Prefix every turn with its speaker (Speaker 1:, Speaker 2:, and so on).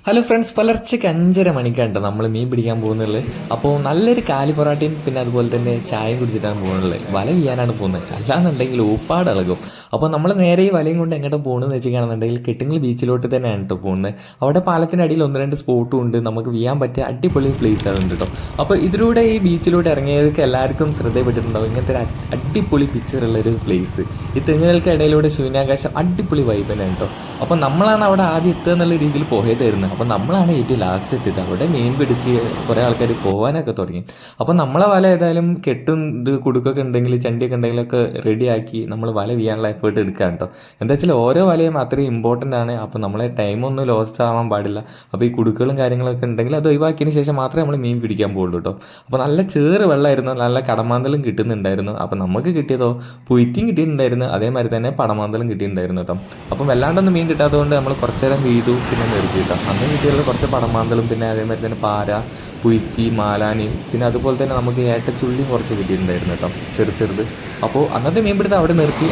Speaker 1: Hello friends, പുലർച്ചയ്ക്ക് 5:30 മണിക്കാണ് നമ്മൾ മീൻ പിടിക്കാൻ പോകുന്നുള്ളത്. അപ്പോൾ നല്ലൊരു കാലി പൊറാട്ടയും പിന്നെ അതുപോലെ തന്നെ ചായയും കുടിച്ചിട്ടാണ് പോകുന്നുള്ളത്. വല വീയാനാണ് പോകുന്നത്, അല്ലാന്നുണ്ടെങ്കിൽ ഊപ്പാട് ഇളകും. അപ്പോൾ നമ്മൾ നേരെ ഈ വലയും കൊണ്ട് എങ്ങോട്ട് പോകണമെന്ന് വെച്ചിട്ടാണെന്നുണ്ടെങ്കിൽ കിട്ടുങ്ങൽ ബീച്ചിലോട്ട് തന്നെയാണ് കേട്ടോ പോകുന്നത്. അവിടെ പാലത്തിനടിയിൽ ഒന്ന് രണ്ട് സ്പോട്ടും ഉണ്ട്, നമുക്ക് വീയാൻ പറ്റിയ അടിപൊളി പ്ലേസുകളുണ്ട് കേട്ടോ. അപ്പോൾ ഇതിലൂടെ ഈ ബീച്ചിലൂടെ ഇറങ്ങിയവർക്ക് എല്ലാവർക്കും ശ്രദ്ധയപ്പെട്ടിട്ടുണ്ടാവും ഇങ്ങനത്തെ ഒരു അടിപൊളി പിക്ചറുള്ളൊരു പ്ലേസ്. ഈ തെങ്ങുകൾക്ക് ഇടയിലൂടെ ശൂന്യാകാശം അടിപൊളി വൈബ് തന്നെ കേട്ടോ. അപ്പോൾ നമ്മളാണ് അവിടെ ആദ്യം എത്തുക എന്നുള്ള രീതിയിൽ പോയതായിരുന്നു. അപ്പോൾ നമ്മളാണ് ഏറ്റവും ലാസ്റ്റ് എത്തിയത്. അവിടെ മീൻ പിടിച്ച് കുറേ ആൾക്കാർ പോകാനൊക്കെ തുടങ്ങി. അപ്പോൾ നമ്മളെ വല ഏതായാലും കെട്ടും ഇത് കുടുക്കൊക്കെ ഉണ്ടെങ്കിൽ ചണ്ടിയൊക്കെ ഉണ്ടെങ്കിലൊക്കെ റെഡിയാക്കി നമ്മൾ വല വീയാനുള്ള എഫേർട്ട് എടുക്കുകയാണ് കേട്ടോ. എന്താ വെച്ചാൽ ഓരോ വലയും അത്രയും ഇമ്പോർട്ടൻ്റ് ആണ്. അപ്പോൾ നമ്മളെ ടൈമൊന്നും ലോസ്റ്റ് ആവാൻ പാടില്ല. അപ്പോൾ ഈ കുടുക്കുകളും കാര്യങ്ങളൊക്കെ ഉണ്ടെങ്കിൽ അത് ഒഴിവാക്കിയതിന് ശേഷം മാത്രമേ നമ്മൾ മീൻ പിടിക്കാൻ പോകുള്ളൂ കേട്ടോ. അപ്പോൾ നല്ല ചേറ് വെള്ളമായിരുന്നു, നല്ല കടമാന്തലും കിട്ടുന്നുണ്ടായിരുന്നു. അപ്പോൾ നമുക്ക് കിട്ടിയതോ പുയിറ്റിയും കിട്ടിയിട്ടുണ്ടായിരുന്നു, അതേമാതിരി തന്നെ പടമാന്തലും കിട്ടിയിട്ടുണ്ടായിരുന്നു കേട്ടോ. അപ്പം വല്ലാണ്ടൊന്നും മീൻ കിട്ടാത്തതുകൊണ്ട് നമ്മൾ കുറച്ച് നേരം വീതു പിന്നെ നിർത്തി കേട്ടോ. അന്ന് കിട്ടിയുള്ള കുറച്ച് പടമാന്തലും പിന്നെ അതേമാതിരി തന്നെ പാര, പുയിറ്റി, മാലാനി പിന്നെ അതുപോലെ തന്നെ നമുക്ക് ഏട്ടച്ചുള്ളിയും കുറച്ച് കിട്ടിയിട്ടുണ്ടായിരുന്നു കേട്ടോ, ചെറുത്. അപ്പോൾ അന്നത്തെ മീൻ പിടുത്തം അവിടെ നിർത്തി.